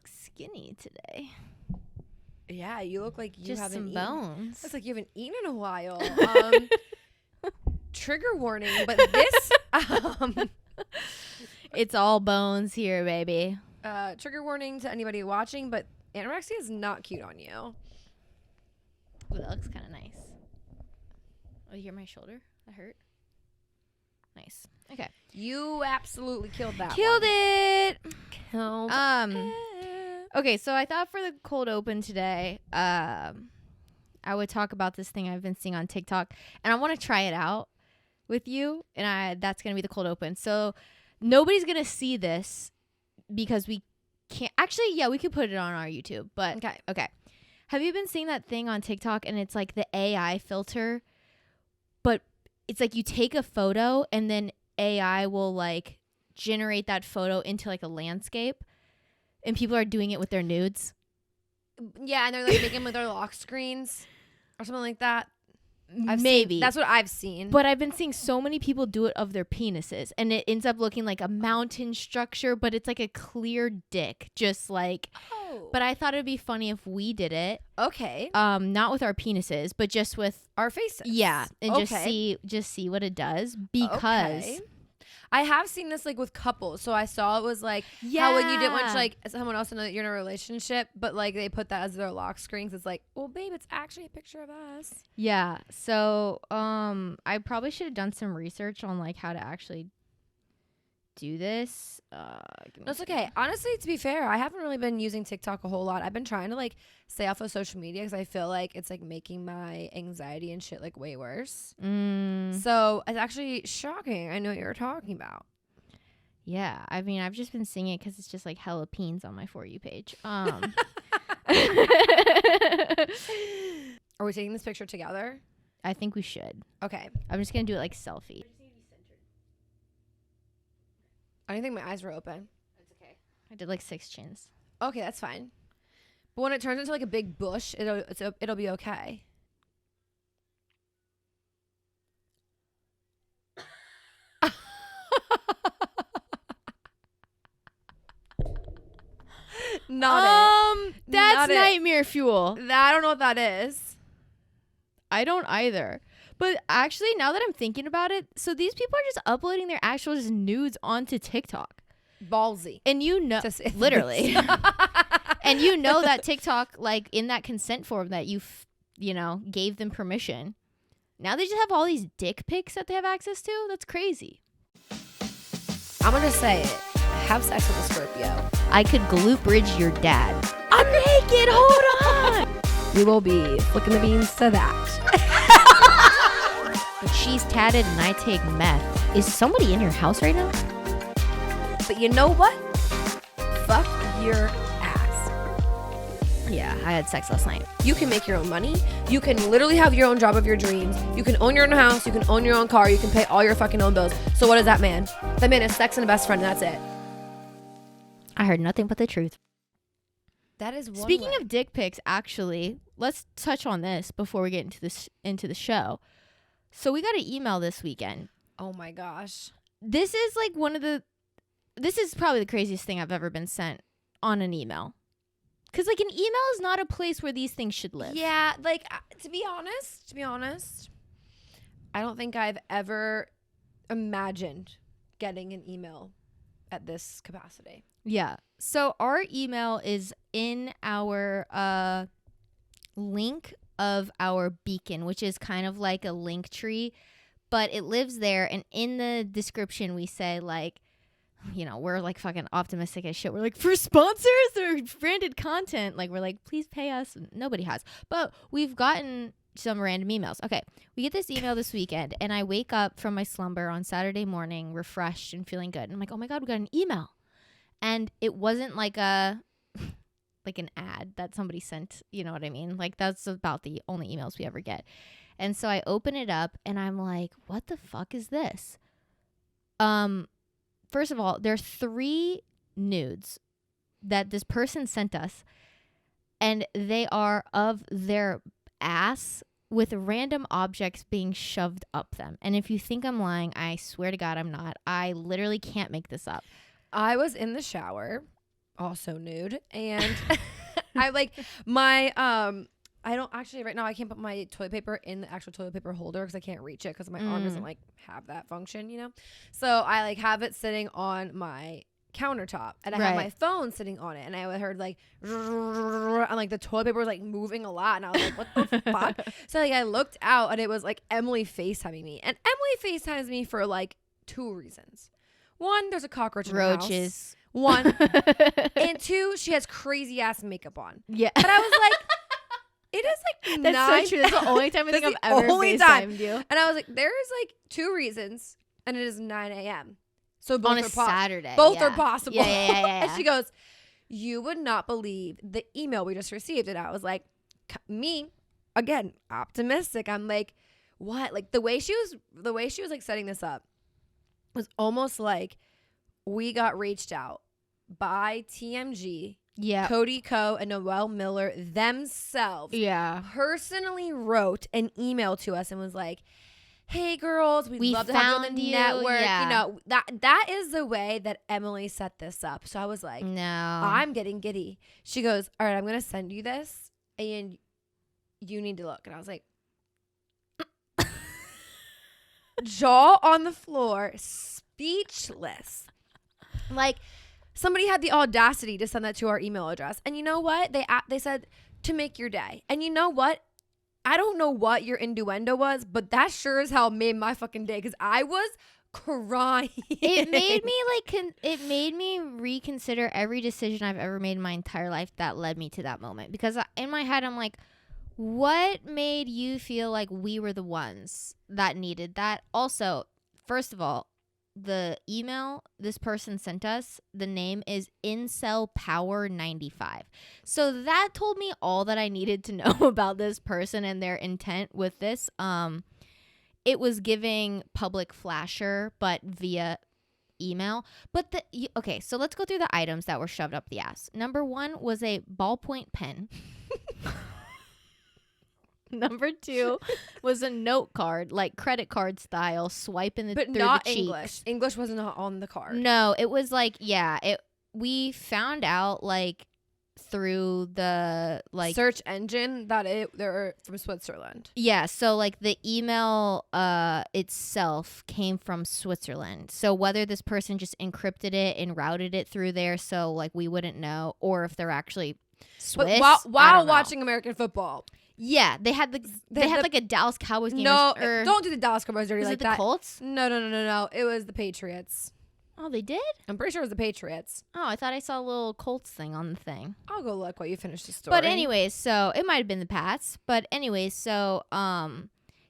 look skinny today. Yeah, you look like you Just haven't some eaten. bones. It's like you haven't eaten in a while. Trigger warning, but this It's all bones here, baby. trigger warning to anybody watching, but anorexia is not cute on you. Ooh, that looks kind of nice. Oh, you hear my shoulder? That hurt? Nice. Okay. You absolutely killed that Killed one. it. Killed Okay, so I thought for the cold open today, I would talk about this thing I've been seeing on TikTok, and I want to try it out with you, and that's going to be the cold open. So nobody's going to see this because we can't. Actually, yeah, we could put it on our YouTube, but okay. Have you been seeing that thing on TikTok, and it's like the AI filter, but it's like you take a photo, and then AI will like generate that photo into like a landscape, and people are doing it with their nudes. Yeah, and they're like making them with their lock screens or something like that. Maybe that's what I've seen. But I've been seeing so many people do it of their penises, and it ends up looking like a mountain structure, but it's like a clear dick, just like. Oh. But I thought it'd be funny if we did it. Okay. Not with our penises, but just with our faces. Yeah, and okay. just see what it does, because. Okay. I have seen this like with couples. So I saw it was like how when you didn't want like someone else to know that you're in a relationship, but like they put that as their lock screens. It's like, well, babe, it's actually a picture of us. Yeah. So I probably should have done some research on like how to actually do this. That's okay. Honestly, to be fair, I haven't really been using TikTok a whole lot. I've been trying to like stay off of social media because I feel like it's like making my anxiety and shit like way worse. So it's actually shocking. I know what you're talking about. Yeah, I mean, I've just been seeing it because it's just like hella peens on my For You page. Are we taking this picture together? I think we should. Okay. I'm just gonna do it like selfie. I didn't think my eyes were open. That's okay. I did like 6 chins. Okay, that's fine. But when it turns into like a big bush, it'll be okay. That's nightmare fuel. I don't know what that is. I don't either. But actually, now that I'm thinking about it, so these people are just uploading their actual just nudes onto TikTok. Ballsy. And you know, literally. And you know that TikTok, like in that consent form that you gave them permission. Now they just have all these dick pics that they have access to. That's crazy. I'm going to say it. Have sex with a Scorpio. I could glute bridge your dad. I'm naked. Hold on. We will be flicking the beans to that. But she's tatted and I take meth. Is somebody in your house right now? But you know what? Fuck your ass. Yeah, I had sex last night. You can make your own money. You can literally have your own job of your dreams. You can own your own house. You can own your own car. You can pay all your fucking own bills. So what is that man? That man is sex and a best friend, and that's it. I heard nothing but the truth. That is one Speaking way. of dick pics, actually, let's touch on this before we get into the show. So we got an email this weekend. Oh my gosh. This is like this is probably the craziest thing I've ever been sent on an email. Because like an email is not a place where these things should live. Yeah, like to be honest, I don't think I've ever imagined getting an email at this capacity. Yeah. So our email is in our link of our beacon, which is kind of like a link tree, but it lives there. And in the description, we say like, we're like fucking optimistic as shit. We're like, for sponsors or branded content, like we're like, please pay us. Nobody has, but we've gotten some random emails. Okay. We get this email this weekend and I wake up from my slumber on Saturday morning, refreshed and feeling good. And I'm like, oh my God, we got an email. And it wasn't like an ad that somebody sent, you know what I mean? Like that's about the only emails we ever get. And so I open it up and I'm like, what the fuck is this? First of all, there's 3 nudes that this person sent us, and they are of their ass with random objects being shoved up them. And if you think I'm lying, I swear to God I'm not. I literally can't make this up. I was in the shower also nude, and I like my I don't actually right now I can't put my toilet paper in the actual toilet paper holder because I can't reach it because my arm doesn't like have that function, you know. So I like have it sitting on my countertop, and I have my phone sitting on it, and I heard like and like the toilet paper was like moving a lot, and I was like, what the fuck? So like I looked out, and it was like Emily FaceTiming me, and Emily FaceTimes me for like 2 reasons. One, there's a cockroach in the house. One. And 2, she has crazy ass makeup on. Yeah. But I was like, it is like that's so true. That's the only time I think I've ever FaceTimed you. And I was like, there's like 2 reasons, and it is 9 a.m. So both on are a Saturday. Both are possible. Yeah. And she goes, you would not believe the email we just received. And I was like, me, again, optimistic. I'm like, what? Like the way she was like setting this up was almost like we got reached out by TMG, Cody Ko and Noelle Miller themselves. Personally wrote an email to us and was like, hey girls, we love to have you on the network. You know, that is the way that Emily set this up. So I was like, no, I'm getting giddy. She goes, all right, I'm gonna send you this and you need to look. And I was like, jaw on the floor, speechless. Like somebody had the audacity to send that to our email address. And you know what? They said to make your day. And you know what? I don't know what your innuendo was, but that sure as hell made my fucking day because I was crying. It made me reconsider every decision I've ever made in my entire life that led me to that moment. Because in my head, I'm like, what made you feel like we were the ones that needed that? Also, first of all, the email this person sent us, the name is Incel Power 95. So that told me all that I needed to know about this person and their intent with this. It was giving public flasher, but via email. But okay, so let's go through the items that were shoved up the ass. Number 1 was a ballpoint pen. Number 2 was a note card, like credit card style, swiping through the cheeks. But not English. English wasn't on the card. No, it was like, we found out like through the like search engine that they're from Switzerland. Yeah, so like the email itself came from Switzerland. So whether this person just encrypted it and routed it through there so like we wouldn't know, or if they're actually Swiss. But while watching American football. Yeah, they had like a Dallas Cowboys game. No, don't do the Dallas Cowboys dirty like that. Was it the Colts? No. It was the Patriots. Oh, they did? I'm pretty sure it was the Patriots. Oh, I thought I saw a little Colts thing on the thing. I'll go look while you finish the story. But anyways, so it might have been the Pats. But anyways, so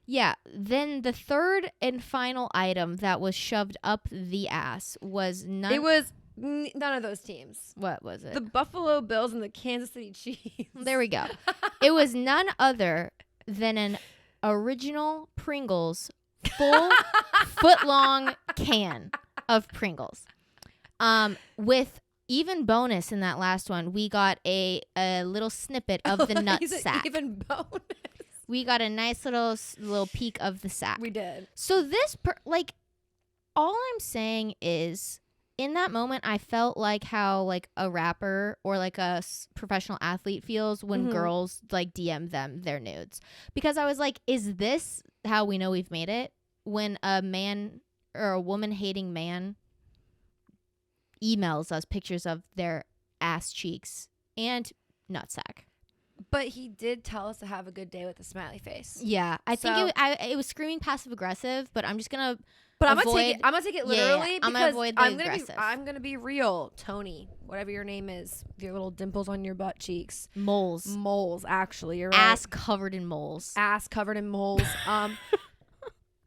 yeah. Then the third and final item that was shoved up the ass was none. It was none of those teams. What was it? The Buffalo Bills and the Kansas City Chiefs. There we go. It was none other than an original Pringles full foot-long can of Pringles. With even bonus in that last one, we got a little snippet of the nut sack. Even bonus. We got a nice little peek of the sack. We did. So this all I'm saying is, in that moment, I felt like how like a rapper or like a professional athlete feels when girls like DM them their nudes, because I was like, is this how we know we've made it? When a man or a woman hating man emails us pictures of their ass cheeks and nutsack. But he did tell us to have a good day with a smiley face. Yeah, I think it was screaming passive aggressive, but I'm just gonna. But I'm gonna take it literally because I'm gonna avoid the aggressive. I'm gonna be real, Tony, whatever your name is, with your little dimples on your butt cheeks, moles. Actually, you're right. Ass covered in moles. I'm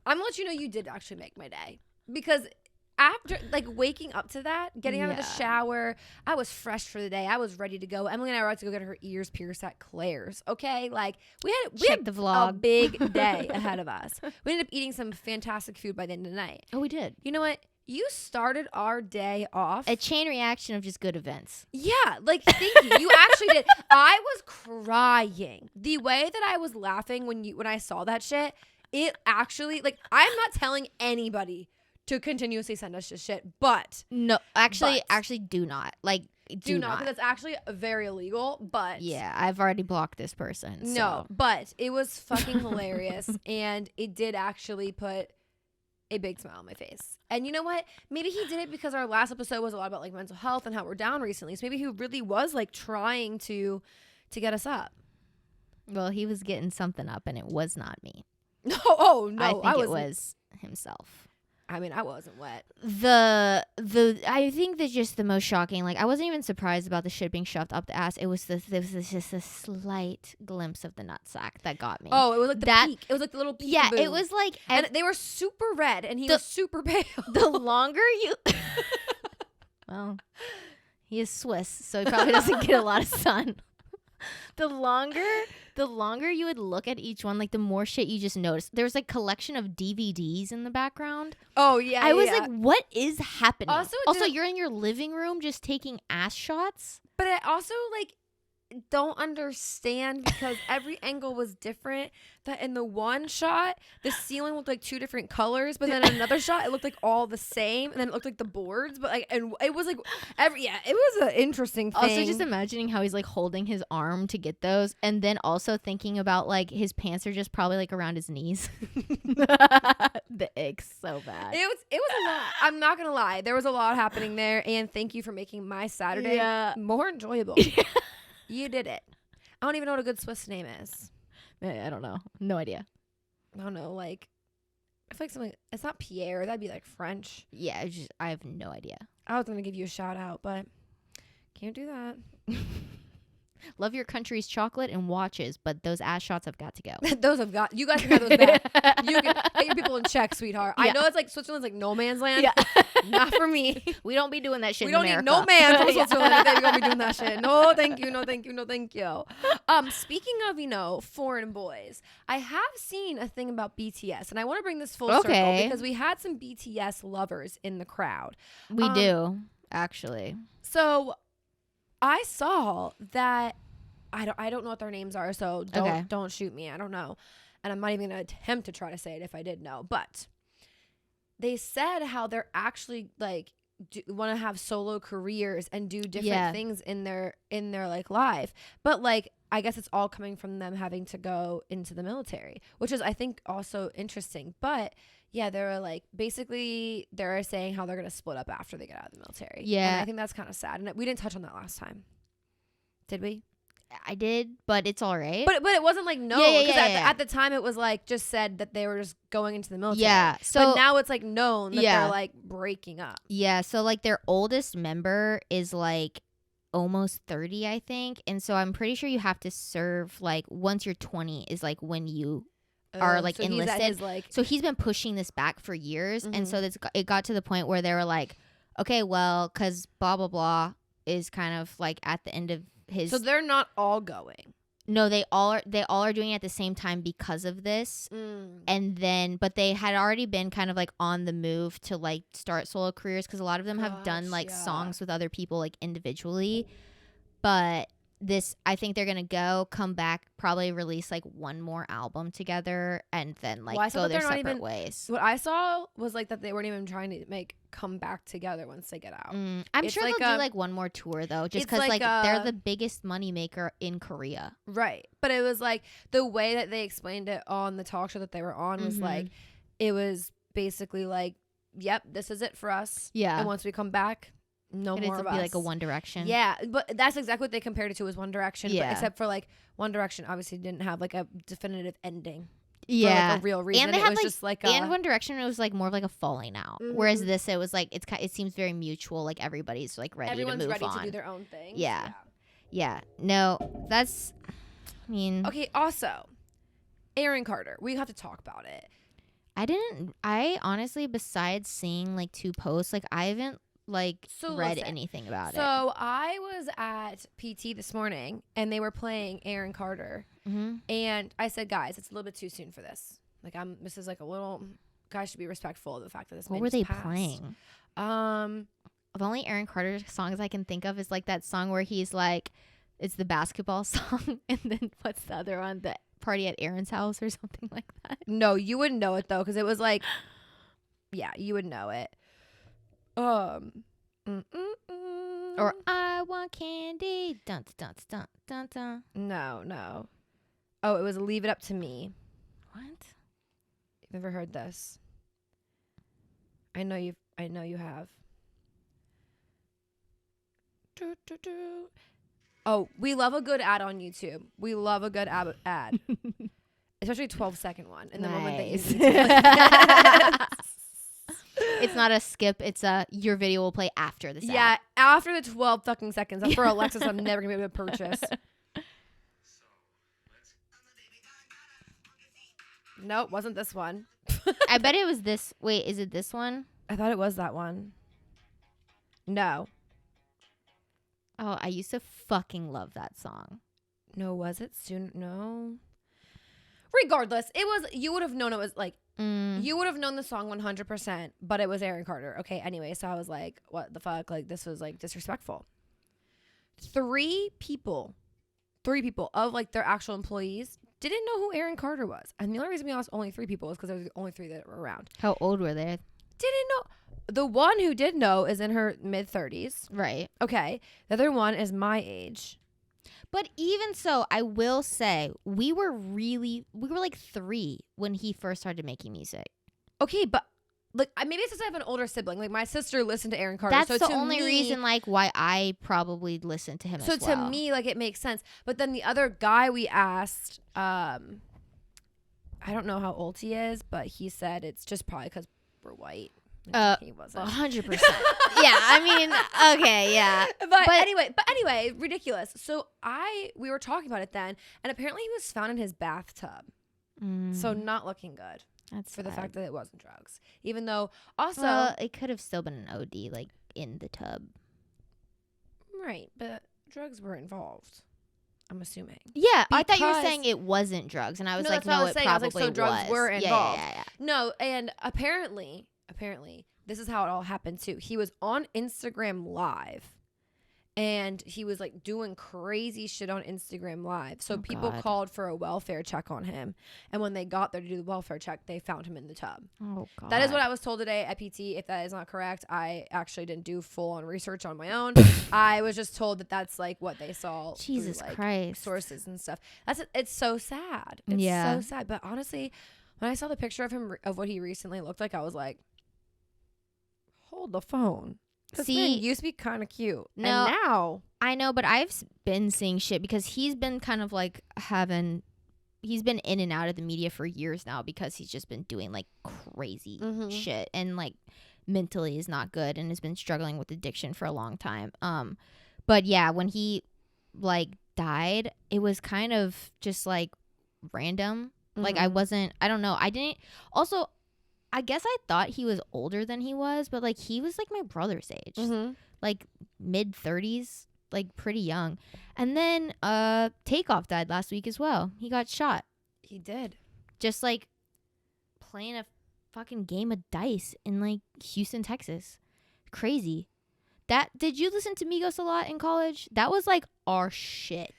gonna let you know you did actually make my day, because after like waking up to that, getting out of the shower, I was fresh for the day. I was ready to go. Emily and I were about to go get her ears pierced at Claire's. Okay, like we had the vlog. A big day ahead of us. We ended up eating some fantastic food by the end of the night. Oh, we did. You know what? You started our day off. A chain reaction of just good events. Yeah, like thank you. You actually did. I was crying. The way that I was laughing when I saw that shit, it actually, like, I'm not telling anybody to continuously send us this shit, but no, actually do not. Like, do not, because it's actually very illegal. But yeah, I've already blocked this person. So. No, but it was fucking hilarious, and it did actually put a big smile on my face. And you know what? Maybe he did it because our last episode was a lot about like mental health and how we're down recently. So maybe he really was like trying to get us up. Well, he was getting something up, and it was not me. No, I think it was himself. I mean, I wasn't wet. I think that just the most shocking, like, I wasn't even surprised about the shit being shoved up the ass. It was just a slight glimpse of the nutsack that got me. Oh, it was like the peak. It was like the little peek. Yeah, it was like, and they were super red, and he was super pale. The longer you, well, he is Swiss, so he probably doesn't get a lot of sun. The longer you would look at each one, like the more shit you just notice. There was like collection of DVDs in the background. Oh yeah, I was like, what is happening? Also, you're in your living room just taking ass shots. But I also like don't understand because every angle was different. That in the one shot, the ceiling looked like two different colors, but then in another shot, it looked like all the same, and then it looked like the boards. But like, and it was like it was an interesting thing. Also, just imagining how he's like holding his arm to get those, and then also thinking about like his pants are just probably like around his knees. The ick's so bad. It was a lot. I'm not gonna lie, there was a lot happening there, and thank you for making my Saturday more enjoyable. You did it. I don't even know what a good Swiss name is. I don't know. No idea. I don't know. Like, I feel like something. It's not Pierre. That'd be like French. Yeah, I have no idea. I was gonna give you a shout out, but can't do that. Love your country's chocolate and watches, but those ass shots have got to go. Those have got. You guys can have those back. You can get your people in check, sweetheart. Yeah. I know it's like Switzerland's like no man's land. Yeah. Not for me. We don't be doing that shit. We don't need no man from Switzerland. We're gonna be doing that shit. No, thank you. No, thank you. No, thank you. Speaking of foreign boys, I have seen a thing about BTS, and I want to bring this full circle because we had some BTS lovers in the crowd. We do actually. So I saw that I don't know what their names are, so don't shoot me. I don't know. And I'm not even going to attempt to try to say it if I did know. But they said how they're actually like want to have solo careers and do different things in their like life. But like I guess it's all coming from them having to go into the military, which is I think also interesting. But yeah, they're like basically they're saying how they're going to split up after they get out of the military. Yeah. And I think that's kind of sad. And we didn't touch on that last time. Did we? I did, but it's all right. But it wasn't like known because at the time it was like just said that they were just going into the military. Yeah. So but now it's like known that they're like breaking up. Yeah. So like their oldest member is like almost 30, I think, and so I'm pretty sure you have to serve like once you're 20 is like when you are like so enlisted. So he's been pushing this back for years, and so it got to the point where they were like, okay, well, because blah blah blah is kind of like at the end of his. So they're not all going. No, they all are doing it at the same time because of this. And then but they had already been kind of like on the move to like start solo careers because a lot of them have done like songs with other people like individually. But this, I think they're gonna come back, probably release like one more album together, and then like go their separate ways. What I saw was like that they weren't even trying to come back together once they get out. I'm sure they'll do like one more tour though, just because like they're the biggest moneymaker in Korea. Right, but it was like the way that they explained it on the talk show that they were on was like it was basically like, yep, this is it for us. Yeah, and once we come back. No more of us. Be like a One Direction. Yeah, but that's exactly what they compared it to was One Direction. Yeah. But except for like One Direction obviously didn't have like a definitive ending. Yeah. For like a real reason. And they had was like, just like and One Direction it was like more of like a falling out. Whereas this it was like it seems very mutual. Like everybody's like ready to move on. Everyone's ready to do their own thing. Yeah. No, that's. I mean. Okay. Also, Aaron Carter. We have to talk about it. I honestly, besides seeing like 2 posts, like I haven't read anything about it. So I was at PT this morning and they were playing Aaron Carter, and I said, guys, it's a little bit too soon for this. Like this is like a little. Guys should be respectful of the fact that this. What were they playing? The only Aaron Carter songs I can think of is like that song where he's like, it's the basketball song, and then what's the other one? The Party at Aaron's House or something like that. No, you wouldn't know it though, because it was like, yeah, you would know it. Or I want candy. Dun dun dun dun dun. No. Oh, it was Leave It Up to Me. What? You've never heard this? I know you have. Oh, we love a good ad on YouTube. We love a good ad. Especially a 12-second one. And the moment that you Nice. see it. It's not a skip. It's your video will play after this. Yeah, after the 12 fucking seconds. That's for Alexis. I'm never going to be able to purchase. Nope, wasn't this one. I bet it was this. Wait, is it this one? I thought it was that one. No. Oh, I used to fucking love that song. No, was it soon? No. Regardless, it was, you would have known it was like, you would have known the song 100%, but it was Aaron Carter. Okay, anyway, so I was like, what the fuck? Like, this was like disrespectful. Three people of like their actual employees didn't know who Aaron Carter was. And the only reason we lost only 3 people was because there was only 3 that were around. How old were they? Didn't know. The one who did know is in her mid-30s. Right. Okay. The other one is my age. But even so, I will say we were like 3 when he first started making music. Okay, but like maybe it's because I have an older sibling. Like my sister listened to Aaron Carter. That's so the to only me, reason like why I probably listened to him so as well. to me, like it makes sense. But then the other guy we asked, I don't know how old he is, but he said it's just probably because we're white. He wasn't. 100%. Yeah, I mean, okay, yeah. But anyway, ridiculous. So we were talking about it then, and apparently he was found in his bathtub. So not looking good. That's for sad. the fact that it wasn't drugs. Even though also well, it could have still been an OD like in the tub. Right, but drugs were involved. I'm assuming. Yeah, I thought you were saying it wasn't drugs, and I was No, like, that's what I no, was it saying. I was probably like, so drugs were involved. Yeah. No, and apparently, this is how it all happened too. He was on Instagram Live, and he was like doing crazy shit on Instagram Live. So people called for a welfare check on him, and when they got there to do the welfare check, they found him in the tub. Oh God. That is what I was told today at PT. If that is not correct, I actually didn't do full on research on my own. I was just told that that's like what they saw. Jesus through, like, Christ. sources and stuff. It's so sad. It's so sad. But honestly, when I saw the picture of him of what he recently looked like, I was like, hold the phone. This man used to be kind of cute. No, and now I know, but I've been seeing shit because he's been kind of like he's been in and out of the media for years now because he's just been doing like crazy shit and like mentally is not good and has been struggling with addiction for a long time. But yeah, when he like died, it was kind of just like random. Like I don't know. I guess I thought he was older than he was, but like he was like my brother's age, like mid-30s, like pretty young. And then Takeoff died last week as well. He got shot. He did. Just like playing a fucking game of dice in like Houston, Texas. Crazy. Did you listen to Migos a lot in college? That was like our shit.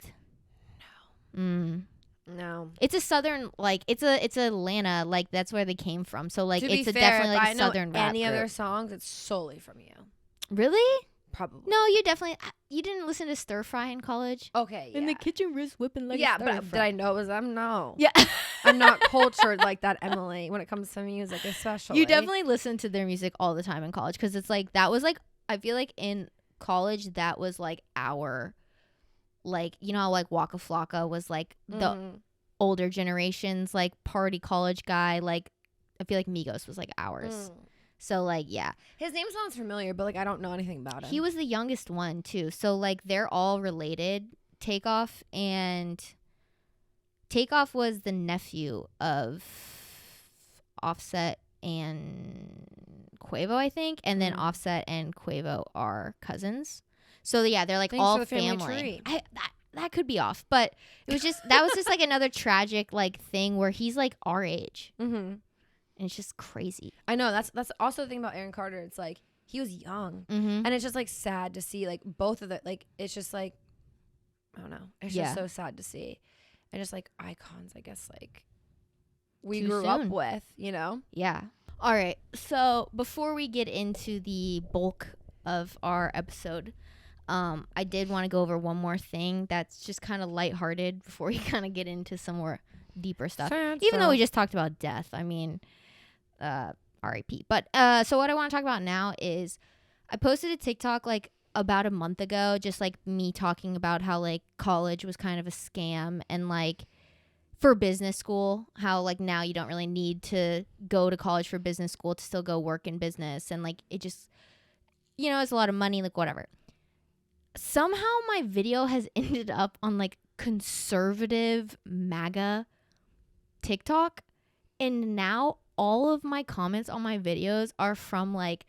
No. No. It's a southern, like, it's Atlanta, like, that's where they came from. So, like, it's definitely, like, southern rap any group. other songs, it's solely from you. Really? Probably. No, you didn't listen to Stir Fry in college? Okay, yeah. In the kitchen, wrist whipping like a yeah, stir but fry. did I know it was them? No. Yeah. I'm not cultured like that, Emily, when it comes to music, especially. You definitely listened to their music all the time in college because it's, like, that was, like, I feel like in college, that was, like, our, like, you know how, like, Waka Flocka was, like, the older generations like party college guy. Like I feel like Migos was like ours. So like yeah, his name sounds familiar, but like I don't know anything about him. He was the youngest one too, so like they're all related. Takeoff was the nephew of Offset and Quavo, I think, and then Offset and Quavo are cousins. So yeah, they're like all family. That could be off, but it was just that was just like another tragic like thing where he's like our age, and it's just crazy. I know that's also the thing about Aaron Carter. It's like he was young, and it's just like sad to see like both of the like it's just like I don't know. It's just so sad to see, and just like icons, I guess like we grew up with, you know. Yeah. All right. So before we get into the bulk of our episode. I did want to go over one more thing that's just kind of lighthearted before we kind of get into some more deeper stuff. Even though we just talked about death, I mean, R.I.P. But so what I want to talk about now is I posted a TikTok like about a month ago, just like me talking about how like college was kind of a scam, and like for business school, how like now you don't really need to go to college for business school to still go work in business, and like it just, you know, it's a lot of money, like whatever. Somehow my video has ended up on like conservative MAGA TikTok, and now all of my comments on my videos are from like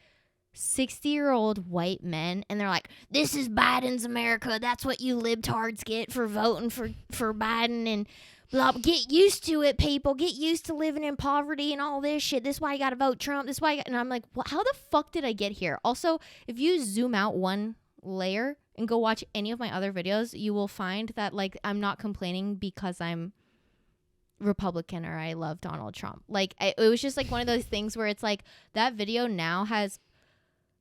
60-year-old white men, and they're like, this is Biden's America, that's what you libtards get for voting for Biden, and blah, get used to it, people, get used to living in poverty and all this shit, this is why you gotta vote Trump, this is why and I'm like, well, how the fuck did I get here? Also, if you zoom out one layer and go watch any of my other videos, you will find that like I'm not complaining because I'm Republican or I love Donald Trump. Like it was just like one of those things where it's like that video now has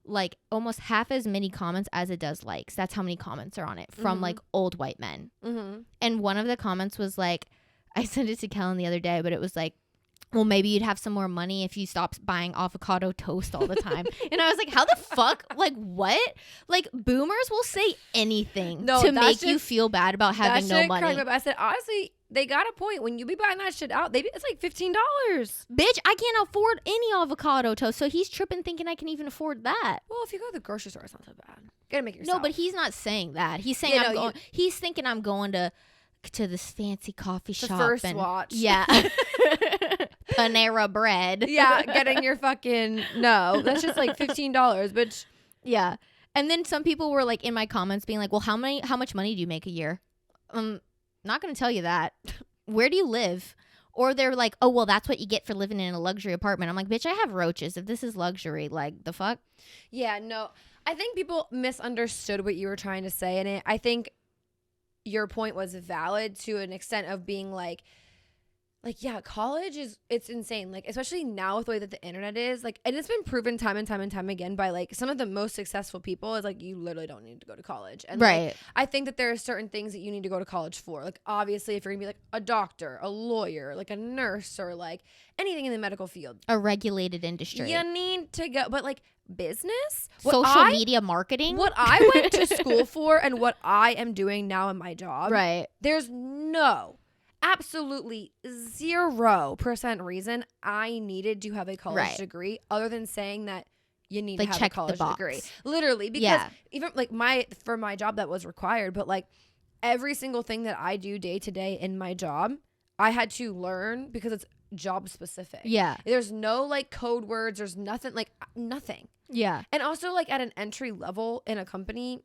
like almost half as many comments as it does likes. That's how many comments are on it from like old white men. And one of the comments was like, I sent it to Kellen the other day, but it was like, well, maybe you'd have some more money if you stopped buying avocado toast all the time. And I was like, how the fuck? Like, what? Like, boomers will say anything to make you feel bad about having no money. I said, honestly, they got a point. When you be buying that shit out, it's like $15. Bitch, I can't afford any avocado toast. So he's tripping thinking I can even afford that. Well, if you go to the grocery store, it's not so bad. You gotta make it yourself. No, but he's not saying that. He's saying he's thinking I'm going to this fancy coffee shop. The first watch. Yeah. Panera bread. Yeah, getting your fucking no. That's just like $15, bitch. Yeah. And then some people were like in my comments being like, well, how much money do you make a year? Not gonna tell you that. Where do you live? Or they're like, oh, well, that's what you get for living in a luxury apartment. I'm like, bitch, I have roaches. If this is luxury, like, the fuck? Yeah, no. I think people misunderstood what you were trying to say in it. I think your point was valid to an extent of being like, yeah, college it's insane. Like, especially now with the way that the internet is, like, and it's been proven time and time and time again by like some of the most successful people is like, you literally don't need to go to college. And right. Like, I think that there are certain things that you need to go to college for. Like, obviously, if you're gonna be like a doctor, a lawyer, like a nurse, or like anything in the medical field, a regulated industry, you need to go. But like business, social media marketing, what I went to school for and what I am doing now in my job, right? There's absolutely 0% reason I needed to have a college degree other than saying that you need to have a college degree. Literally, because even like for my job that was required, but like every single thing that I do day to day in my job, I had to learn because it's job specific. Yeah. There's no like code words. There's nothing like nothing. Yeah. And also like at an entry level in a company,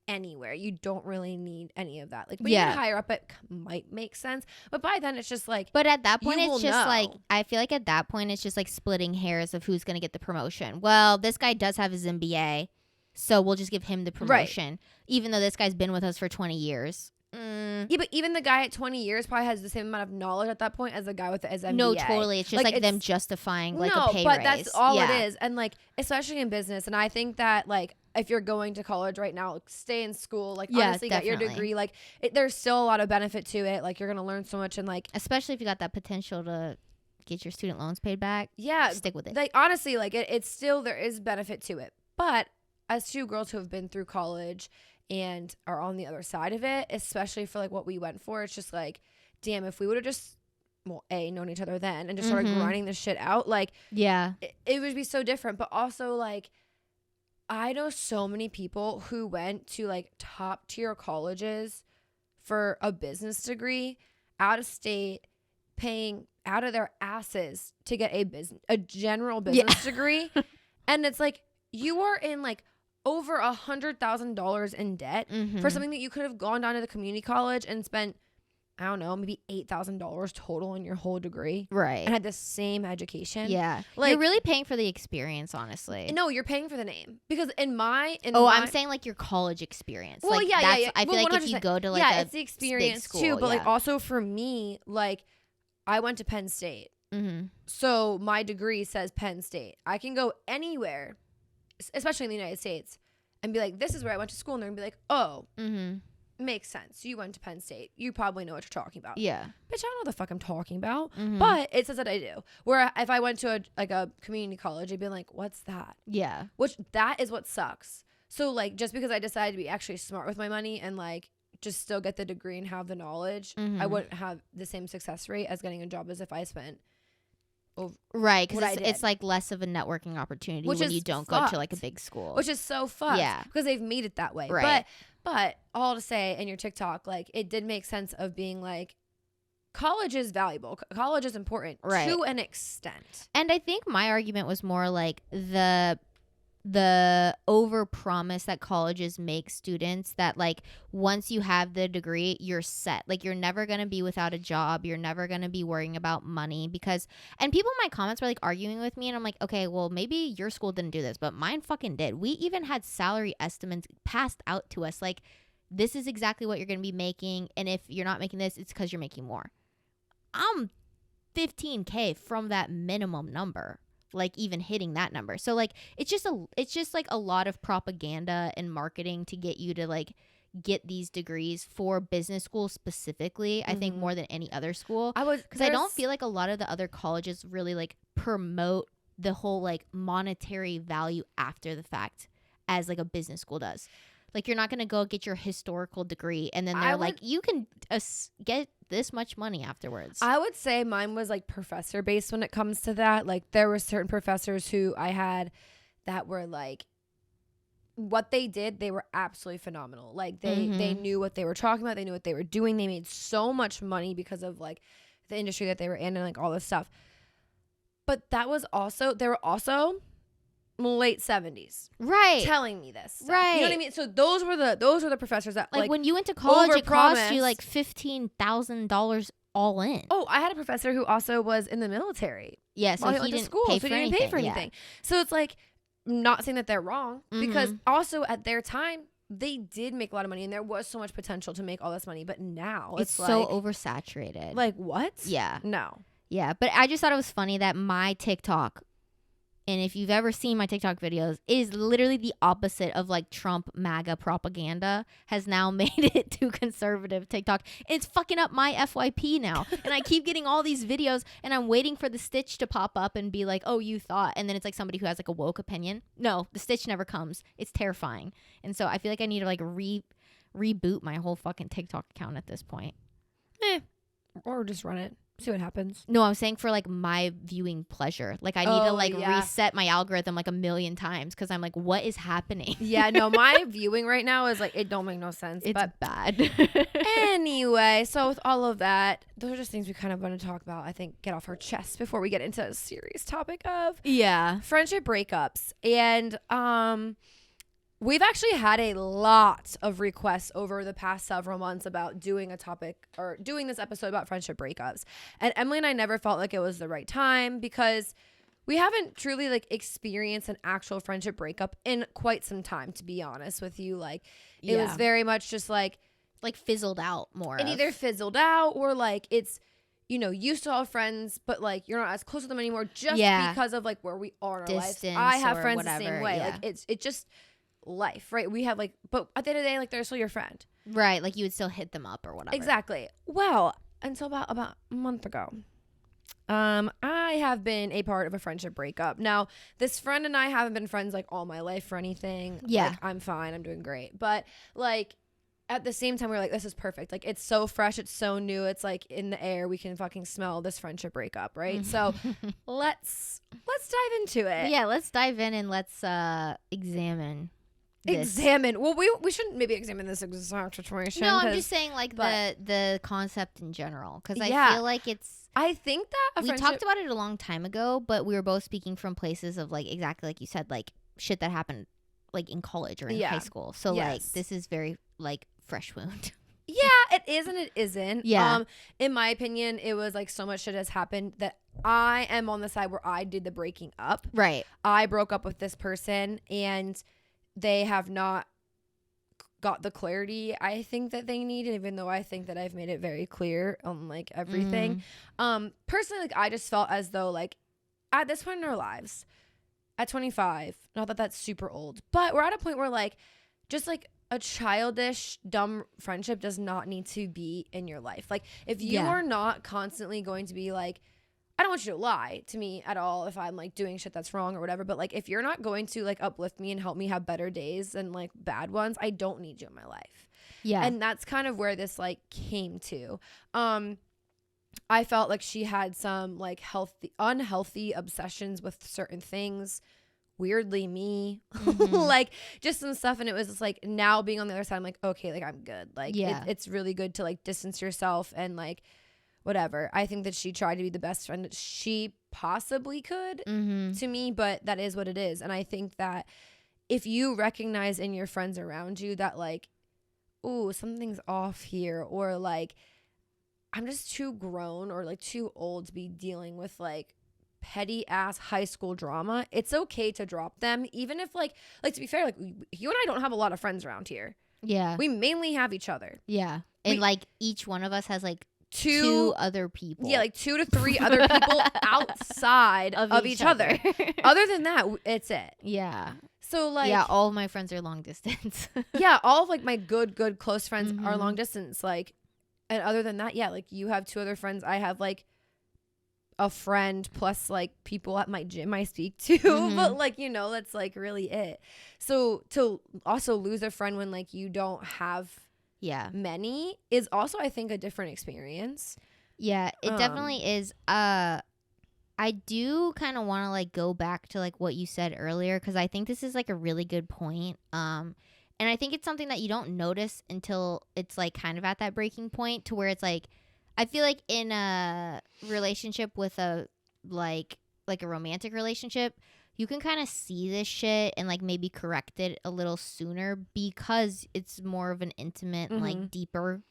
anywhere, you don't really need any of that. Like when you get higher up, it might make sense, but by then it's just like, but at that point it's just like, I feel like at that point it's just like splitting hairs of who's gonna get the promotion. Well, this guy does have his MBA, so we'll just give him the promotion, even though this guy's been with us for 20 years. Yeah, but even the guy at 20 years probably has the same amount of knowledge at that point as the guy with his MBA. No, totally. It's just like them justifying like a pay raise. That's all it is. And like, especially in business. And I think that like, if you're going to college right now, stay in school. Like, honestly, get your degree. Like, there's still a lot of benefit to it. Like, you're going to learn so much. And like, especially if you got that potential to get your student loans paid back. Yeah. Stick with it. Like, honestly, like it's still, there is benefit to it. But as two girls who have been through college and are on the other side of it, especially for like what we went for, it's just like, damn, if we would have just known each other then and just started grinding this shit out, like, it would be so different. But also like, I know so many people who went to like top tier colleges for a business degree out of state, paying out of their asses to get a general business degree. And it's like, you are in like over $100,000 in debt for something that you could have gone down to the community college and spent, I don't know, maybe $8,000 total on your whole degree. Right. And had the same education. Yeah. Like, you're really paying for the experience, honestly. No, you're paying for the name. Because I'm saying like your college experience. Well, like, yeah. I feel like if you go to like it's the experience school, too. But like also for me, like I went to Penn State. So my degree says Penn State. I can go anywhere, especially in the United States, and be like, this is where I went to school. And they're going to be like, oh, Mm-hmm. makes sense. You went to Penn State. You probably know what you're talking about. Yeah. Bitch, I don't know what the fuck I'm talking about. Mm-hmm. But it says that I do. Where if I went to a community college, I'd be like, what's that? Yeah. Which that is what sucks. So like, just because I decided to be actually smart with my money and like just still get the degree and have the knowledge, Mm-hmm. I wouldn't have the same success rate as getting a job as if I spent. Right, what because I it's did. like less of a networking opportunity Which when is you don't go to like a fucked. big school. Which is so fucked. Yeah. Because they've made it that way. Right. But all to say, in your TikTok, like it did make sense of being like, college is valuable. College is important Right. to an extent. And I think my argument was more like the over promise that colleges make students, that like once you have the degree, you're set. Like you're never going to be without a job. You're never going to be worrying about money because, and people in my comments were like arguing with me and I'm like, okay, well maybe your school didn't do this, but mine fucking did. We even had salary estimates passed out to us. Like this is exactly what you're going to be making. And if you're not making this, it's because you're making more. I'm $15,000 from that minimum number. Like even hitting that number. So like it's just like a lot of propaganda and marketing to get you to like get these degrees for business school specifically. I think more than any other school. Because I don't feel like a lot of the other colleges really like promote the whole like monetary value after the fact as like a business school does. Like you're not going to go get your historical degree and then they're like, you can get this much money afterwards. I would say mine was like professor based when it comes to that. Like there were certain professors who I had that were like, what they did, they were absolutely phenomenal. Like they knew what they were talking about. They knew what they were doing. They made so much money because of like the industry that they were in and like all this stuff. But that was also, they were also late 70s, right, telling me this stuff. Right, you know what I mean? So those were the professors that like when you went to college it cost you like $15,000 all in. Oh, I had a professor who also was in the military. Yeah, so he didn't pay for anything. Yeah. So it's like, not saying that they're wrong, because also at their time they did make a lot of money and there was so much potential to make all this money, but now it's so like, oversaturated. Like what? Yeah. No. Yeah, but I just thought it was funny that my TikTok, and if you've ever seen my TikTok videos, it is literally the opposite of like Trump MAGA propaganda has now made it to conservative TikTok. And it's fucking up my FYP now. And I keep getting all these videos and I'm waiting for the stitch to pop up and be like, oh, you thought. And then it's like somebody who has like a woke opinion. No, the stitch never comes. It's terrifying. And so I feel like I need to like reboot my whole fucking TikTok account at this point. Or just run it. See what happens. No, I'm saying for like my viewing pleasure. Like I need to like reset my algorithm like a million times because I'm like, what is happening? Yeah, no, my viewing right now is like, it don't make no sense. It's bad. Anyway, so with all of that, those are just things we kind of want to talk about. I think get off our chest before we get into a serious topic of friendship breakups. And we've actually had a lot of requests over the past several months about doing a topic or doing this episode about friendship breakups. And Emily and I never felt like it was the right time because we haven't truly like experienced an actual friendship breakup in quite some time, to be honest with you. Like it was very much just like fizzled out more. It either fizzled out or like it's, you know, you still have friends, but like you're not as close to them anymore just because of like where we are in our lives. I have friends the same way. Like it's just life, right? We have like, but at the end of the day, like they're still your friend, right? Like you would still hit them up or whatever. Exactly. Well, until about a month ago, I have been a part of a friendship breakup. Now, this friend and I haven't been friends like all my life or anything. Yeah, like, I'm fine. I'm doing great. But like at the same time, we're like, this is perfect. Like it's so fresh. It's so new. It's like in the air. We can fucking smell this friendship breakup, right? So let's dive into it. Yeah, let's dive in and let's examine. Well, we shouldn't maybe examine this exact situation. No, I'm just saying like the concept in general because I feel like it's. I think that we talked about it a long time ago, but we were both speaking from places of like exactly like you said, like shit that happened like in college or in high school. So like this is very like fresh wound. Yeah, it is and it isn't. Yeah. In my opinion, it was like so much shit has happened that I am on the side where I did the breaking up. Right. I broke up with this person and they have not got the clarity I think that they need, even though I think that I've made it very clear on like everything. Personally, like I just felt as though like at this point in our lives, at 25, not that that's super old, but we're at a point where like just like a childish dumb friendship does not need to be in your life. Like if you are not constantly going to be like, I don't want you to lie to me at all if I'm like doing shit that's wrong or whatever, but like if you're not going to like uplift me and help me have better days and like bad ones, I don't need you in my life. Yeah. And that's kind of where this like came to. I felt like she had some like unhealthy obsessions with certain things. Weirdly me, like just some stuff. And it was just like now being on the other side, I'm like, okay, like I'm good. Like it's really good to like distance yourself and like whatever. I think that she tried to be the best friend that she possibly could to me, but that is what it is. And I think that if you recognize in your friends around you that like, ooh, something's off here, or like I'm just too grown or like too old to be dealing with like petty ass high school drama, it's okay to drop them. Even if like to be fair, like you and I don't have a lot of friends around here. Yeah. We mainly have each other. Yeah. And like each one of us has like two other people. Yeah, like 2 to 3 other people outside of each other. Other than that, it's it. Yeah. So like all of my friends are long distance. Yeah, all of like my good close friends are long distance. Like, and other than that, yeah, like you have 2 other friends. I have like a friend plus like people at my gym I speak to, but like, you know, that's like really it. So to also lose a friend when like you don't have many is also, I think, a different experience. Yeah, it definitely is. I do kind of want to like go back to like what you said earlier, because I think this is like a really good point. And I think it's something that you don't notice until it's like kind of at that breaking point, to where it's like, I feel like in a relationship with a like a romantic relationship, you can kind of see this shit and like maybe correct it a little sooner because it's more of an intimate, like deeper,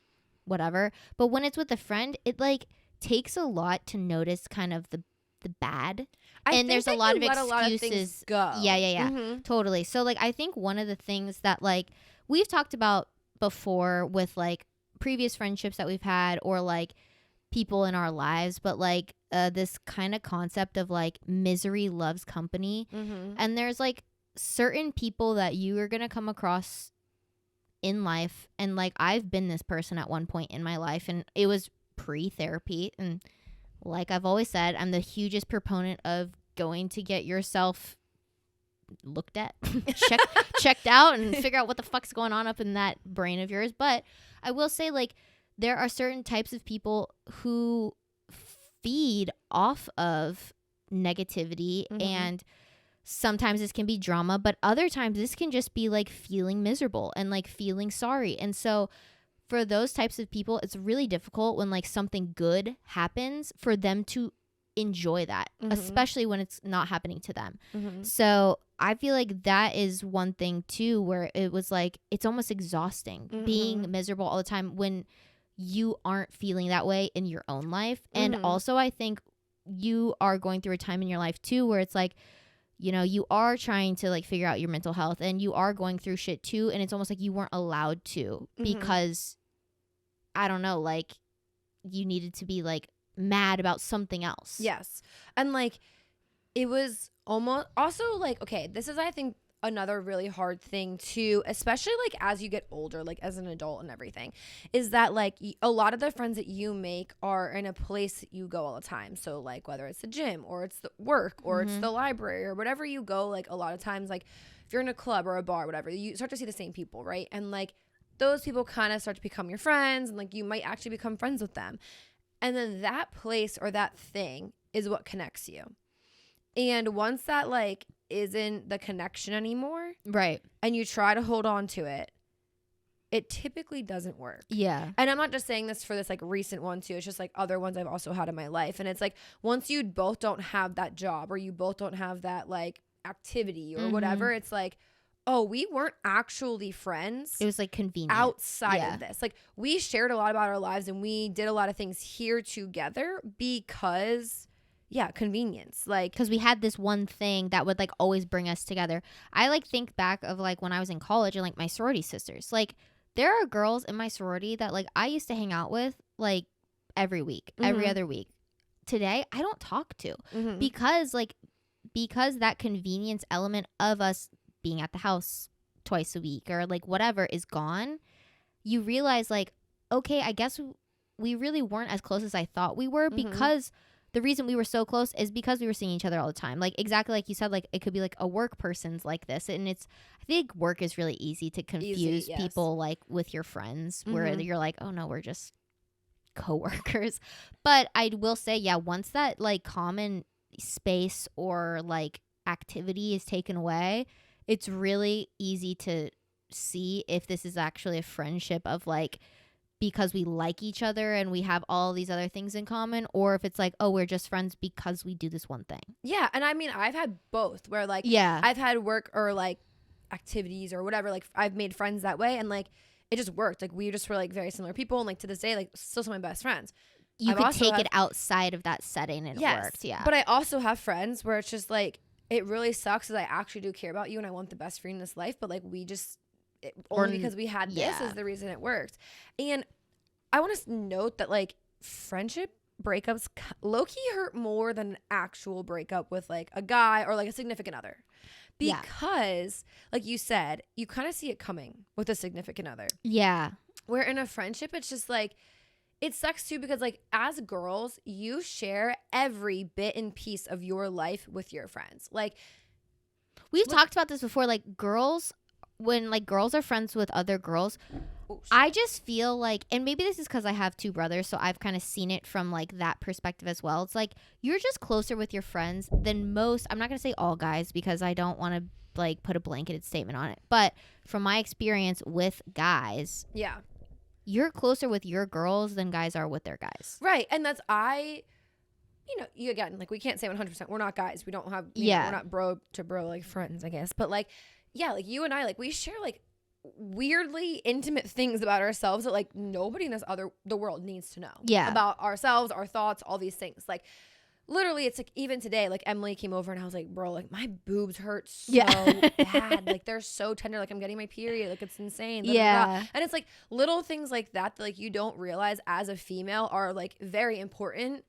whatever. But when it's with a friend, it like takes a lot to notice kind of the bad. And there's a lot of excuses. Go. Yeah. Totally. So like I think one of the things that like we've talked about before with like previous friendships that we've had, or like people in our lives, but like this kind of concept of like misery loves company. And there's like certain people that you are gonna come across in life, and like I've been this person at one point in my life, and it was pre-therapy. And like I've always said, I'm the hugest proponent of going to get yourself looked at, checked out, and figure out what the fuck's going on up in that brain of yours. But I will say, like, there are certain types of people who feed off of negativity, and sometimes this can be drama, but other times this can just be like feeling miserable and like feeling sorry. And so for those types of people, it's really difficult when like something good happens for them to enjoy that, especially when it's not happening to them. So I feel like that is one thing too, where it was like, it's almost exhausting being miserable all the time when you aren't feeling that way in your own life. And also I think you are going through a time in your life too, where it's like, you know, you are trying to like figure out your mental health, and you are going through shit too. And it's almost like you weren't allowed to because I don't know, like you needed to be like mad about something else. Yes. And like it was almost also like, okay, this is, I think, another really hard thing too, especially like as you get older, like as an adult and everything, is that like a lot of the friends that you make are in a place that you go all the time. So like whether it's the gym or it's the work or it's the library or whatever you go, like a lot of times, like if you're in a club or a bar or whatever, you start to see the same people, right? And like those people kind of start to become your friends, and like you might actually become friends with them. And then that place or that thing is what connects you. And once that like isn't the connection anymore, right, and you try to hold on to it, it typically doesn't work. Yeah. And I'm not just saying this for this like recent one too. It's just like other ones I've also had in my life. And it's like once you both don't have that job, or you both don't have that like activity or whatever, it's like, oh, we weren't actually friends. It was like convenient outside of this. Like we shared a lot about our lives, and we did a lot of things here together because convenience. Like because we had this one thing that would like always bring us together. I like think back of like when I was in college and like my sorority sisters. Like there are girls in my sorority that like I used to hang out with like every week, every other week. Today I don't talk to because like because that convenience element of us being at the house twice a week or like whatever is gone, you realize like, okay, I guess we really weren't as close as I thought we were, because the reason we were so close is because we were seeing each other all the time. Like exactly like you said, like it could be like a work person's like this. And I think work is really easy to confuse people like with your friends where you're like, oh no, we're just coworkers. But I will say, yeah, once that like common space or like activity is taken away, it's really easy to see if this is actually a friendship of like, because we like each other and we have all these other things in common, or if it's like, oh, we're just friends because we do this one thing. Yeah. And I mean, I've had both where like, I've had work or like activities or whatever. Like I've made friends that way and like it just worked. Like we just were like very similar people. And like to this day, like still some of my best friends. You could take it outside of that setting and it worked. Yeah. But I also have friends where it's just like, it really sucks because I actually do care about you and I want the best for you in this life. But like we just, only because we had this is the reason it worked. And I want to note that like friendship breakups low-key hurt more than an actual breakup with like a guy or like a significant other, because like you said, you kind of see it coming with a significant other. Yeah. Where in a friendship, it's just like, it sucks too because like as girls, you share every bit and piece of your life with your friends. Like we've talked about this before, like girls, when like girls are friends with other girls, I just feel like, and maybe this is because I have two brothers, so I've kind of seen it from like that perspective as well. It's like you're just closer with your friends than most. I'm not going to say all guys because I don't want to like put a blanketed statement on it. But from my experience with guys, you're closer with your girls than guys are with their guys. Right. And that's, you know, you again, like we can't say 100%. We're not guys. We don't have, we're not bro to bro like friends, I guess. But like, yeah, like you and I, like we share like weirdly intimate things about ourselves that like nobody in the world needs to know. Yeah. About ourselves, our thoughts, all these things. Like literally it's like even today, like Emily came over and I was like, bro, like my boobs hurt so bad. Like they're so tender. Like I'm getting my period. Like it's insane. Blah, blah, blah. And it's like little things like that like you don't realize as a female are like very important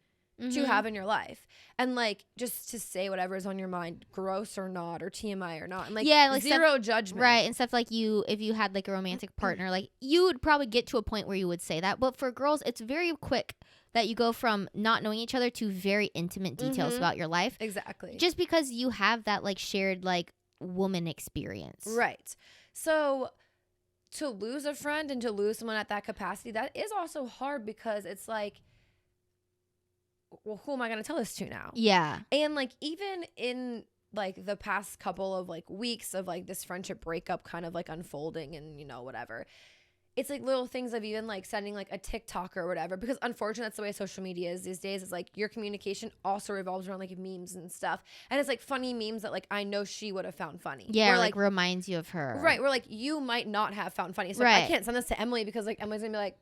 to have in your life. And like just to say whatever is on your mind, gross or not, or TMI or not, and like, like zero judgment, right? And stuff like if you had like a romantic partner, like you would probably get to a point where you would say that. But for girls, it's very quick that you go from not knowing each other to very intimate details about your life. Exactly. Just because you have that like shared like woman experience, right? So to lose a friend and to lose someone at that capacity, that is also hard because it's like, well, who am I going to tell this to now? Yeah. And like even in like the past couple of like weeks of like this friendship breakup kind of like unfolding and you know whatever, it's like little things of even like sending like a TikTok or whatever, because unfortunately that's the way social media is these days. Is like your communication also revolves around like memes and stuff, and it's like funny memes that like I know she would have found funny. Yeah, or, like reminds you of her. Right. Where like you might not have found funny. So like, I can't send this to Emily because like Emily's gonna be like,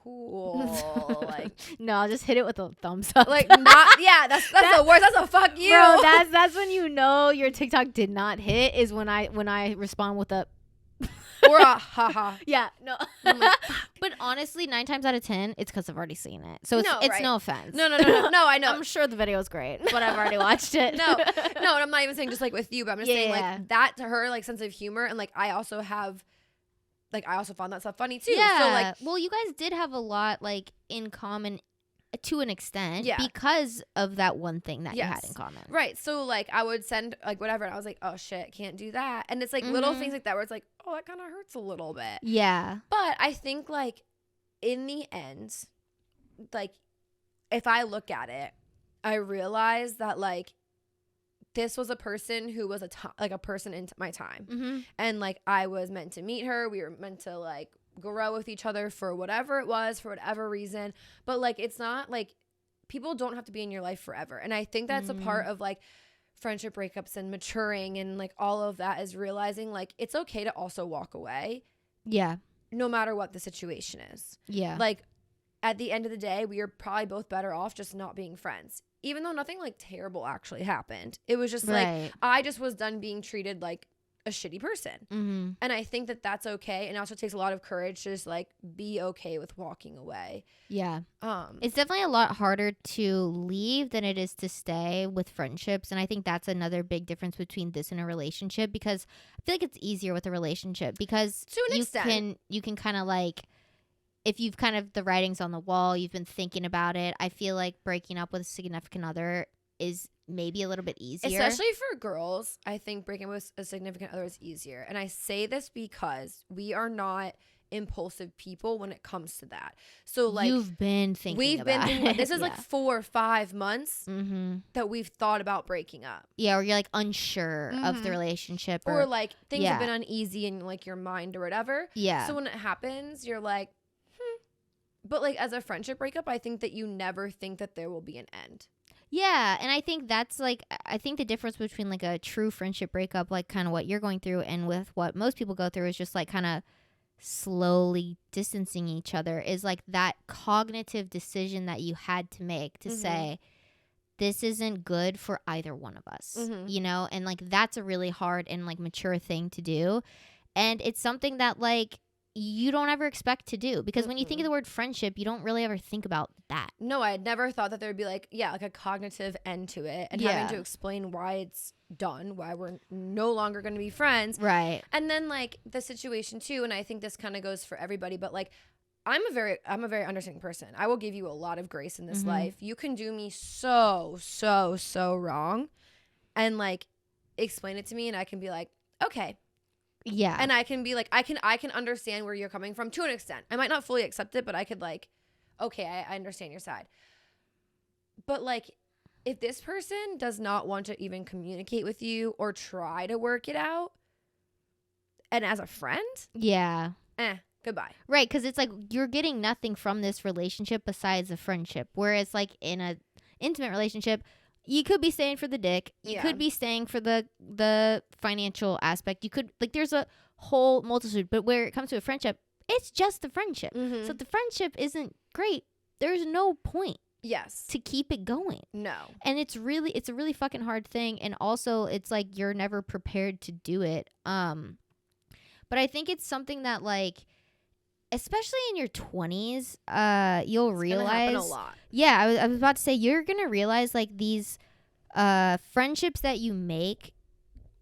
cool. Like no, I'll just hit it with a thumbs up. Like not that's the worst. That's a fuck you. Bro, that's when you know your TikTok did not hit, is when I respond with a or a haha. Yeah, no. But honestly, 9 times out of 10, it's because I've already seen it. So it's no offense. No, I know. I'm sure the video is great, but I've already watched it. No, and I'm not even saying just like with you, but I'm just saying like that to her, like sense of humor, and like I also found that stuff funny too. Yeah. So like, well, you guys did have a lot like in common to an extent, because of that one thing that you had in common. Right. So like I would send like whatever, and I was like, oh shit, can't do that. And it's like little things like that where it's like, oh, that kind of hurts a little bit. Yeah. But I think like in the end, like if I look at it, I realize that like this was a person who was a person in my time, and like I was meant to meet her. We were meant to like grow with each other for whatever it was, for whatever reason. But like it's not like people don't have to be in your life forever, and I think that's a part of like friendship breakups and maturing and like all of that, is realizing like it's okay to also walk away. Yeah. No matter what the situation is. Yeah. Like at the end of the day, we are probably both better off just not being friends. Even though nothing like terrible actually happened. It was just like I just was done being treated like a shitty person. Mm-hmm. And I think that that's okay. And it also takes a lot of courage to just like be okay with walking away. Yeah. It's definitely a lot harder to leave than it is to stay with friendships. And I think that's another big difference between this and a relationship, because I feel like it's easier with a relationship because to an extent. you can kind of like, if you've kind of the writings on the wall, you've been thinking about it. I feel like breaking up with a significant other is maybe a little bit easier. Especially for girls, I think breaking up with a significant other is easier. And I say this because we are not impulsive people when it comes to that. So like you've been thinking we've about been thinking it. about, this is like 4 or 5 months that we've thought about breaking up. Yeah, or you're like unsure of the relationship, or like things have been uneasy in like your mind or whatever. Yeah. So when it happens, you're like, But like as a friendship breakup, I think that you never think that there will be an end. Yeah, and I think that's like, I think the difference between like a true friendship breakup, like kind of what you're going through, and with what most people go through is just like kind of slowly distancing each other, is like that cognitive decision that you had to make to say, this isn't good for either one of us, you know? And like that's a really hard and like mature thing to do. And it's something that like you don't ever expect to do, because when you think of the word friendship, you don't really ever think about that. No, I had never thought that there would be like, like a cognitive end to it, and having to explain why it's done, why we're no longer going to be friends. Right. And then like the situation too, and I think this kind of goes for everybody, but like I'm a very understanding person. I will give you a lot of grace in this life. You can do me so wrong and like explain it to me, and I can be like, okay. Yeah. And I can be like, I can understand where you're coming from to an extent. I might not fully accept it, but I could like, okay, I understand your side. But like, if this person does not want to even communicate with you or try to work it out, and as a friend, goodbye. Right, because it's like you're getting nothing from this relationship besides a friendship. Whereas like in a intimate relationship, you could be staying for the dick. You could be staying for the financial aspect. You could, like, there's a whole multitude. But where it comes to a friendship, it's just the friendship. So if the friendship isn't great, there's no point. Yes. To keep it going. No. And it's a really fucking hard thing. And also it's like you're never prepared to do it. But I think it's something that like, especially in your 20s, you'll realize. Gonna happen a lot. Yeah, I was about to say, you're gonna realize like these friendships that you make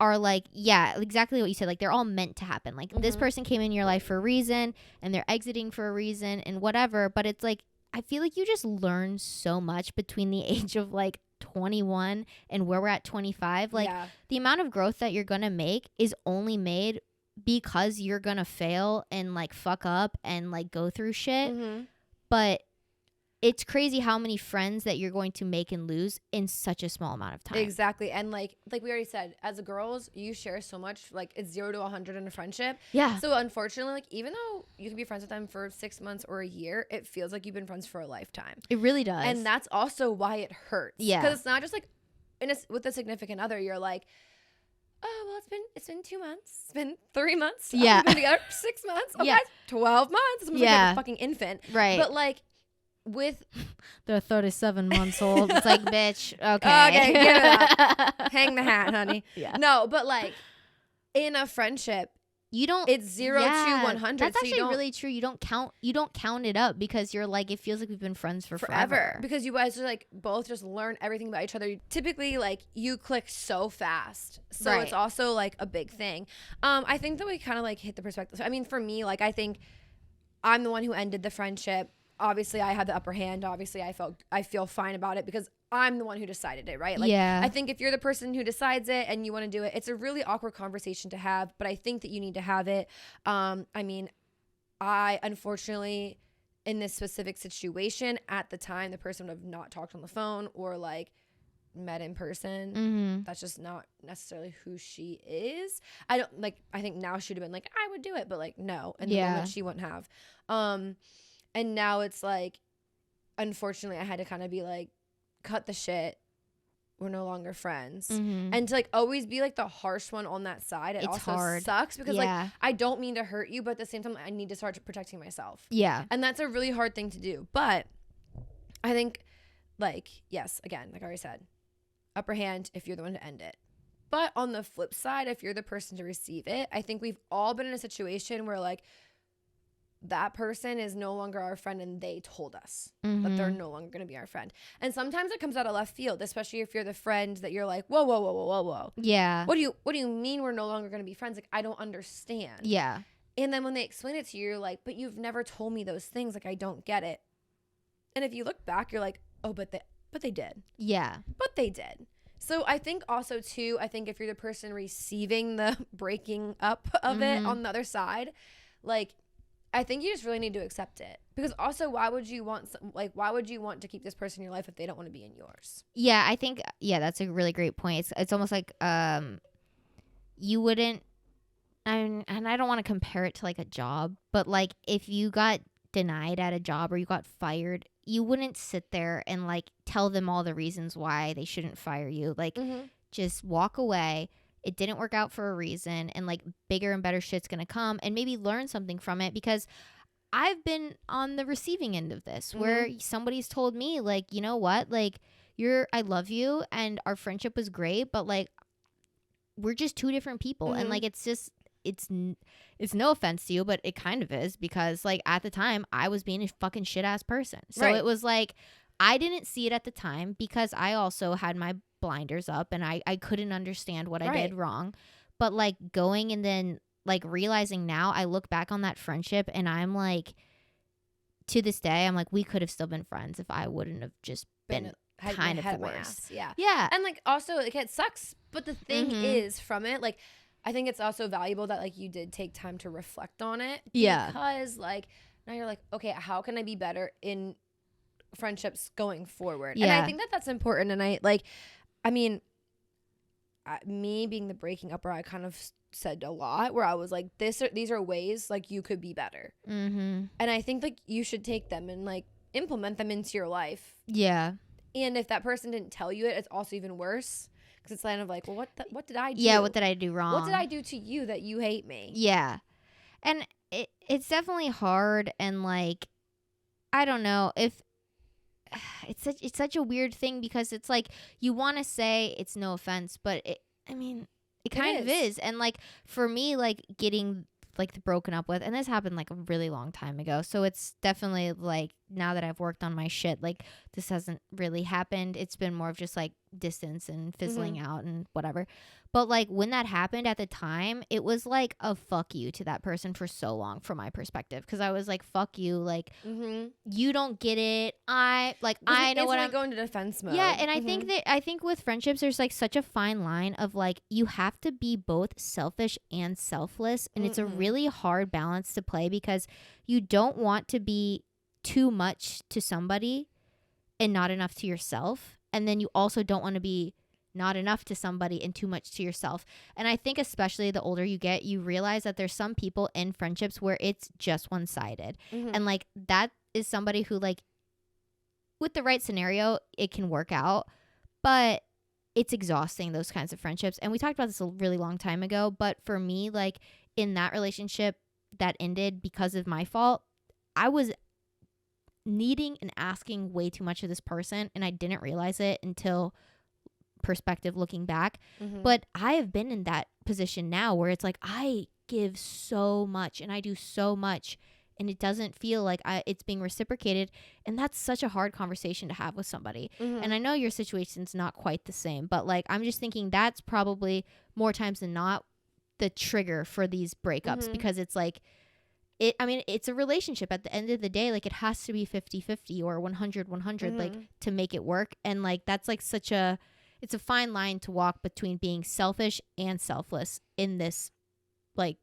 are like, yeah, exactly what you said. Like they're all meant to happen. Like this person came in your life for a reason, and they're exiting for a reason, and whatever. But it's like, I feel like you just learn so much between the age of like 21 and where we're at 25. Like the amount of growth that you're gonna make is only made because you're gonna fail and like fuck up and like go through shit. But it's crazy how many friends that you're going to make and lose in such a small amount of time. Exactly. And like we already said, as girls, you share so much. Like it's 0 to 100 in a friendship. Yeah. So unfortunately, like even though you can be friends with them for 6 months or a year, it feels like you've been friends for a lifetime. It really does. And that's also why it hurts. Yeah. Because it's not just like with a significant other, you're like, oh, well, it's been 2 months. It's been 3 months. Yeah. We've been together for 6 months. Okay, 12 months. It's almost like a fucking infant. Right. But like with they're 37 months old. It's like, bitch, okay. Okay, give it up. Hang the hat, honey. Yeah. No, but like in a friendship, you don't. It's 0 to 100. That's so actually really true. You don't count it up because you're like, it feels like we've been friends for forever. Because you guys are like both just learn everything about each other. Typically, like you click so fast, so it's also like a big thing. I think that we kind of like hit the perspective. I mean, for me, like I think I'm the one who ended the friendship. Obviously, I had the upper hand. Obviously, I feel fine about it because I'm the one who decided it, right? Like, I think if you're the person who decides it and you want to do it, it's a really awkward conversation to have, but I think that you need to have it. I mean, I unfortunately, in this specific situation, at the time, the person would have not talked on the phone or like met in person. That's just not necessarily who she is. I think now she'd have been like, I would do it, but like, no. And the moment she wouldn't have. And now it's like, unfortunately, I had to kind of be like, cut the shit. We're no longer friends. And to like always be like the harsh one on that side, it also hard. Sucks because like I don't mean to hurt you, but at the same time, I need to start protecting myself. Yeah. And that's a really hard thing to do. But I think like, yes, again, like I already said, upper hand if you're the one to end it. But on the flip side, if you're the person to receive it, I think we've all been in a situation where like that person is no longer our friend and they told us that they're no longer going to be our friend. And sometimes it comes out of left field, especially if you're the friend that you're like, whoa, whoa, whoa, whoa, whoa, whoa. Yeah. What do you mean we're no longer going to be friends? Like, I don't understand. Yeah. And then when they explain it to you, you're like, but you've never told me those things. Like, I don't get it. And if you look back, you're like, oh, but they did. Yeah. But they did. So I think also too, I think if you're the person receiving the breaking up of it on the other side, like, I think you just really need to accept it, because also why would you want to keep this person in your life if they don't want to be in yours? Yeah, I think that's a really great point. It's almost like you wouldn't, and I don't want to compare it to like a job, but like if you got denied at a job or you got fired, you wouldn't sit there and like tell them all the reasons why they shouldn't fire you. Like just walk away. It didn't work out for a reason, and like bigger and better shit's gonna come, and maybe learn something from it, because I've been on the receiving end of this where somebody's told me like, you know what, like I love you and our friendship was great, but like we're just two different people. And like it's no offense to you, but it kind of is, because like at the time I was being a fucking shit ass person. So it was like I didn't see it at the time because I also had my blinders up and I couldn't understand what I did wrong. But like going and then like realizing now, I look back on that friendship and I'm like, to this day, I'm like, we could have still been friends if I wouldn't have just been kind of worse. Yeah. And like also like it sucks, but the thing is from it, like I think it's also valuable that like you did take time to reflect on it. Yeah. Because like now you're like, okay, how can I be better in friendships going forward? Yeah. And I think that that's important. And I mean, me being the breaking up, where I kind of said a lot, where I was like, these are ways like you could be better. And I think like you should take them and like implement them into your life. Yeah. And if that person didn't tell you it, it's also even worse, because it's kind of like, well, what did I do? Yeah, what did I do wrong? What did I do to you that you hate me? Yeah. And it's definitely hard, and like I don't know if it's such a weird thing, because it's like you want to say it's no offense, but it kind of is. And like for me, like getting like broken up with, and this happened like a really long time ago, so it's definitely like now that I've worked on my shit, like this hasn't really happened. It's been more of just like distance and fizzling out and whatever. But like when that happened at the time, it was like a fuck you to that person for so long from my perspective, because I was like, fuck you, like you don't get it. I know what I'm going to defense mode. Yeah. And I think with friendships there's like such a fine line of like you have to be both selfish and selfless, and it's a really hard balance to play, because you don't want to be too much to somebody and not enough to yourself, and then you also don't want to be not enough to somebody and too much to yourself. And I think especially the older you get, you realize that there's some people in friendships where it's just one-sided. And like that is somebody who like with the right scenario, it can work out, but it's exhausting, those kinds of friendships. And we talked about this a really long time ago, but for me, like in that relationship that ended because of my fault, I was needing and asking way too much of this person, and I didn't realize it until perspective looking back. But I have been in that position now where it's like I give so much and I do so much, and it doesn't feel like it's being reciprocated, and that's such a hard conversation to have with somebody. And I know your situation's not quite the same, but like I'm just thinking that's probably more times than not the trigger for these breakups, because it's like it's a relationship at the end of the day. Like it has to be 50-50 or 100-100 like to make it work. And like that's like it's a fine line to walk between being selfish and selfless in this like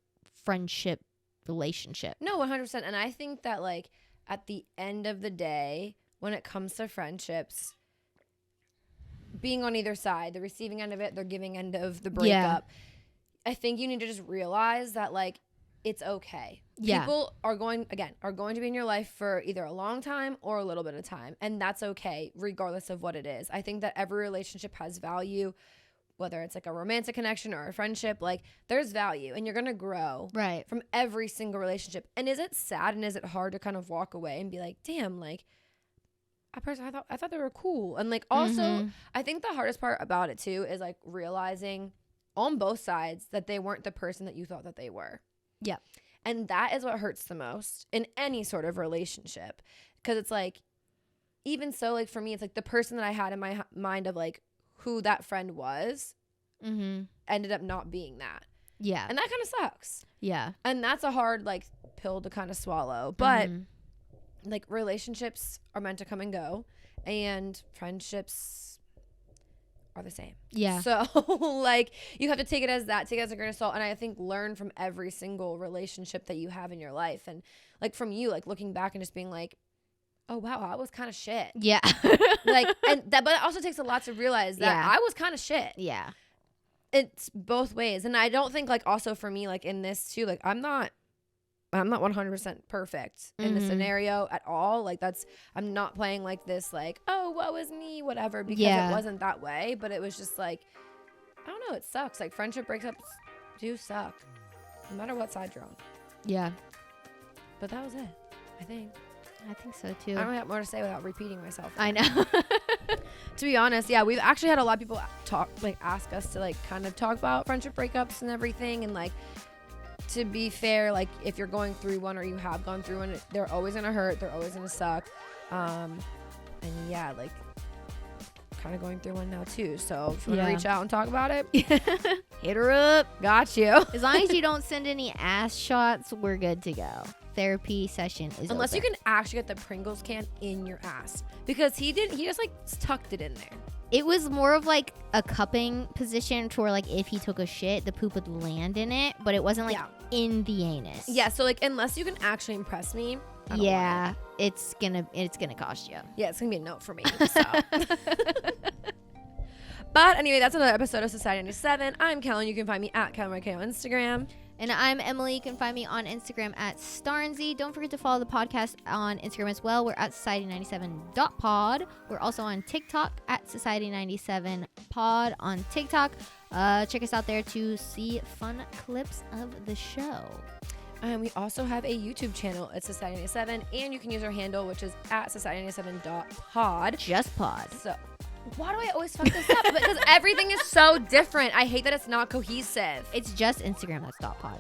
friendship relationship. No, 100%. And I think that like at the end of the day, when it comes to friendships, being on either side, the receiving end of it, the giving end of the breakup, I think you need to just realize that like it's okay. People are going to be in your life for either a long time or a little bit of time, and that's okay regardless of what it is. I think that every relationship has value, whether it's like a romantic connection or a friendship. Like there's value, and you're gonna grow from every single relationship. And is it sad and is it hard to kind of walk away and be like, damn, like a person I thought they were cool. And like also I think the hardest part about it too is like realizing on both sides that they weren't the person that you thought that they were. Yeah. And that is what hurts the most in any sort of relationship. Because it's like, even so, like for me, it's like the person that I had in my mind of like who that friend was ended up not being that. Yeah. And that kind of sucks. Yeah. And that's a hard like pill to kind of swallow. But like relationships are meant to come and go, and friendships are the same. Yeah. So like you have to take it as that, take it as a grain of salt. And I think learn from every single relationship that you have in your life. And like from you, like looking back and just being like, oh wow, I was kind of shit. Yeah. Like, and that, but it also takes a lot to realize that I was kind of shit. Yeah. It's both ways. And I don't think like also for me, like in this too, like I'm not 100% perfect in the scenario at all. Like I'm not playing like this, like, oh, woe is me, whatever, because it wasn't that way. But it was just like, I don't know, it sucks. Like friendship breakups do suck, no matter what side you're on. Yeah. But that was it, I think. I think so too. I don't have more to say without repeating myself. I know. To be honest, yeah, we've actually had a lot of people ask us to like kind of talk about friendship breakups and everything. And like, to be fair, like if you're going through one or you have gone through one, they're always gonna hurt, they're always gonna suck. And yeah, like kind of going through one now too. So if you want to reach out and talk about it, hit her up. Got you. As long as you don't send any ass shots, we're good to go. Therapy session is unless open. you can actually get the Pringles can in your ass, because he just like tucked it in there. It was more of like a cupping position to where like if he took a shit, the poop would land in it, but it wasn't like in the anus. Yeah, so like unless you can actually impress me, I don't want it. it's gonna cost you. Yeah, it's gonna be a note for me. So. But anyway, that's another episode of Society 97. I'm Kellen. You can find me at Kellen on Instagram. And I'm Emily. You can find me on Instagram at Starnsy. Don't forget to follow the podcast on Instagram as well. We're at society97.pod. We're also on TikTok at society97pod on TikTok. Check us out there to see fun clips of the show. And we also have a YouTube channel at Society97, and you can use our handle, which is at society97.pod. Just pod. So, why do I always fuck this up? Because everything is so different. I hate that it's not cohesive. It's just Instagram that's .pod.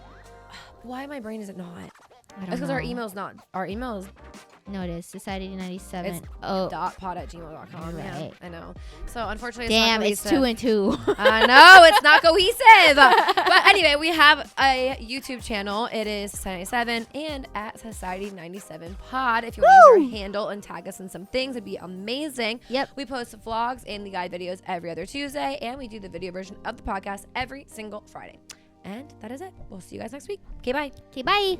Why my brain is it not? I don't That's because know. our email's not. Our email is No, it is society97. it's .pod@gmail.com. Right. Yeah, I know. So unfortunately, Damn, it's it's not 2 and 2. I know it's not cohesive. But anyway, we have a YouTube channel. It is Society97 and at Society97pod. If you want to use our handle and tag us in some things, it'd be amazing. Yep. We post vlogs and the guide videos every other Tuesday, and we do the video version of the podcast every single Friday. And that is it. We'll see you guys next week. Okay, bye. Okay, bye.